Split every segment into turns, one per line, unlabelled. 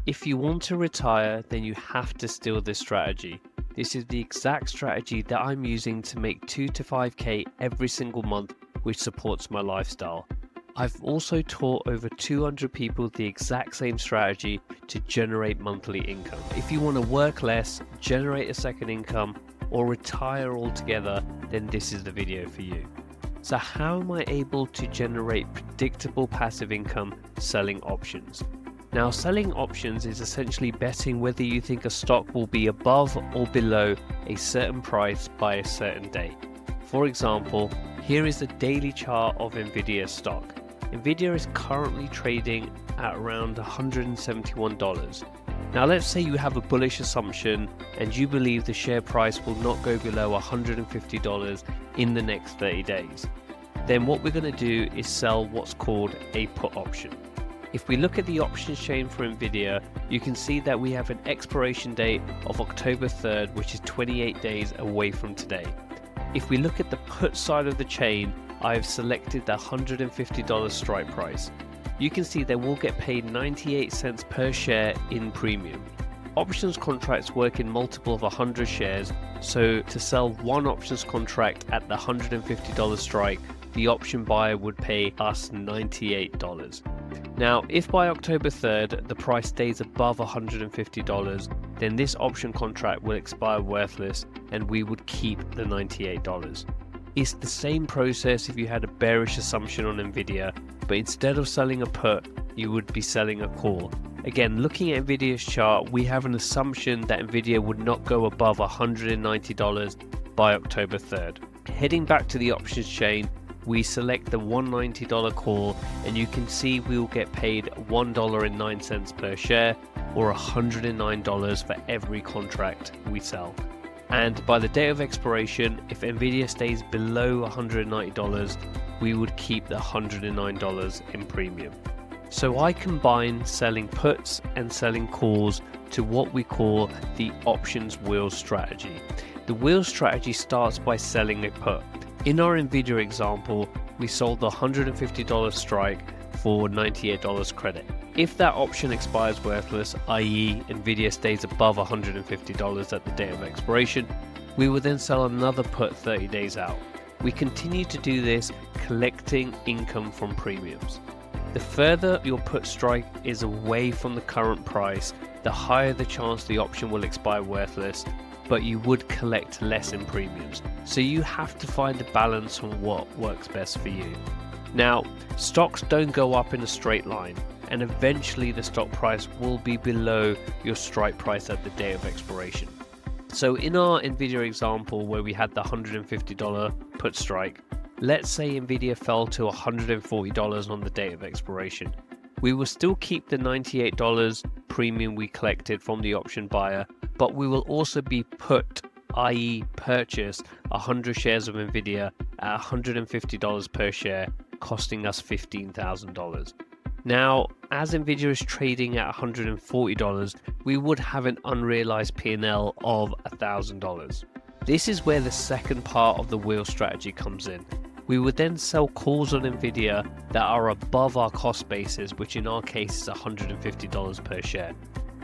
If you want to retire, then you have to steal this strategy. This is the exact strategy that I'm using to make 2 to 5k every single month, which supports my lifestyle. I've also taught over 200 people the exact same strategy to generate monthly income. If you want to work less, generate a second income, or retire altogether, then this is the video for you. So how am I able to generate predictable passive income selling options? Now, selling options is essentially betting whether you think a stock will be above or below a certain price by a certain date. For example, here is the daily chart of Nvidia stock. Nvidia is currently trading at around $171. Now let's say you have a bullish assumption and you believe the share price will not go below $150 in the next 30 days. Then what we're going to do is sell what's called a put option. If we look at the options chain for Nvidia, you can see that we have an expiration date of October 3rd, which is 28 days away from today. If we look at the put side of the chain, I have selected the $150 strike price. You can see that we'll get paid 98 cents per share in premium. Options contracts work in multiple of 100 shares, so to sell one options contract at the $150 strike, the option buyer would pay us $98. Now, if by October 3rd the price stays above $150, then this option contract will expire worthless and we would keep the $98. It's the same process if you had a bearish assumption on Nvidia, but instead of selling a put, you would be selling a call. Again, looking at Nvidia's chart, we have an assumption that Nvidia would not go above $190 by October 3rd. Heading back to the options chain, we select the $190 call and you can see we will get paid $1.09 per share, or $109 for every contract we sell. And by the date of expiration, if Nvidia stays below $190, we would keep the $109 in premium. So I combine selling puts and selling calls to what we call the options wheel strategy. The wheel strategy starts by selling a put. In our Nvidia example, we sold the $150 strike for $98 credit. If that option expires worthless, i.e. Nvidia stays above $150 at the date of expiration, we will then sell another put 30 days out. We continue to do this, collecting income from premiums. The further your put strike is away from the current price, the higher the chance the option will expire worthless, but you would collect less in premiums. So you have to find a balance on what works best for you. Now, stocks don't go up in a straight line, and eventually the stock price will be below your strike price at the day of expiration. So in our Nvidia example where we had the $150 put strike, let's say Nvidia fell to $140 on the date of expiration. We will still keep the $98 premium we collected from the option buyer, but we will also be put, i.e. purchase 100 shares of Nvidia at $150 per share, costing us $15,000. Now, as Nvidia is trading at $140, we would have an unrealized P&L of $1,000. This is where the second part of the wheel strategy comes in. We would then sell calls on Nvidia that are above our cost basis, which in our case is $150 per share.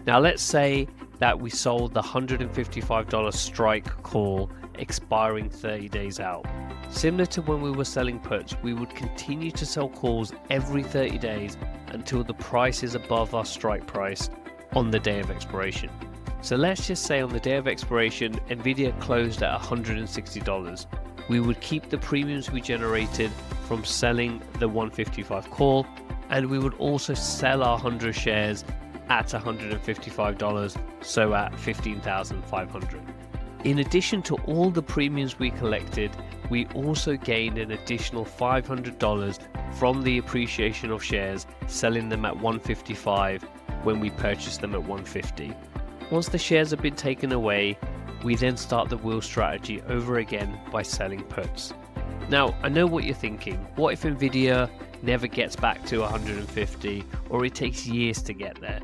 Now let's say that we sold the $155 strike call expiring 30 days out. Similar to when we were selling puts, we would continue to sell calls every 30 days until the price is above our strike price on the day of expiration. So let's just say on the day of expiration, Nvidia closed at $160. We would keep the premiums we generated from selling the 155 call, and we would also sell our 100 shares at $155, so at $15,500. In addition to all the premiums we collected, we also gained an additional $500 from the appreciation of shares, selling them at $155 when we purchased them at $150. Once the shares have been taken away, we then start the wheel strategy over again by selling puts. Now, I know what you're thinking. What if Nvidia never gets back to 150, or it takes years to get there?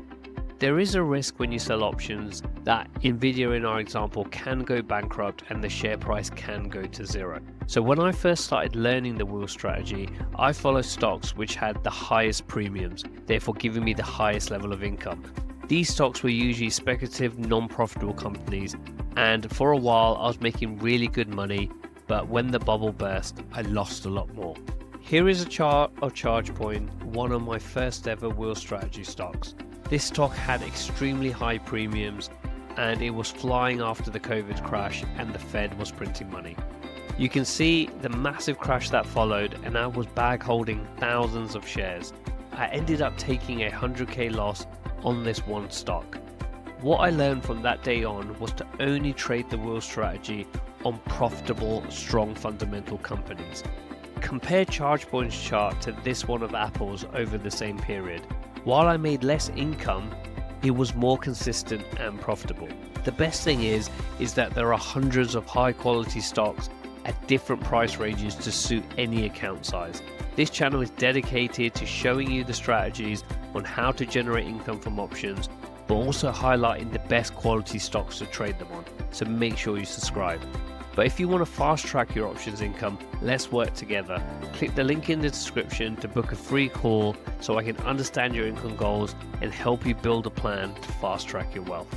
There is a risk when you sell options that Nvidia, in our example, can go bankrupt and the share price can go to zero. So when I first started learning the wheel strategy, I followed stocks which had the highest premiums, therefore giving me the highest level of income. These stocks were usually speculative, non-profitable companies, and for a while I was making really good money, but when the bubble burst, I lost a lot more. Here is a chart of ChargePoint, one of my first ever wheel strategy stocks. This stock had extremely high premiums and it was flying after the COVID crash and the Fed was printing money. You can see the massive crash that followed, and I was bag holding thousands of shares. I ended up taking a 100k loss on this one stock. What I learned from that day on was to only trade the wheel strategy on profitable, strong fundamental companies. Compare ChargePoint's chart to this one of Apple's over the same period. While I made less income, it was more consistent and profitable. The best thing is that there are hundreds of high quality stocks at different price ranges to suit any account size. This channel is dedicated to showing you the strategies on how to generate income from options, but also highlighting the best quality stocks to trade them on, so make sure you subscribe. But if you want to fast track your options income, let's work together. Click the link in the description to book a free call so I can understand your income goals and help you build a plan to fast track your wealth.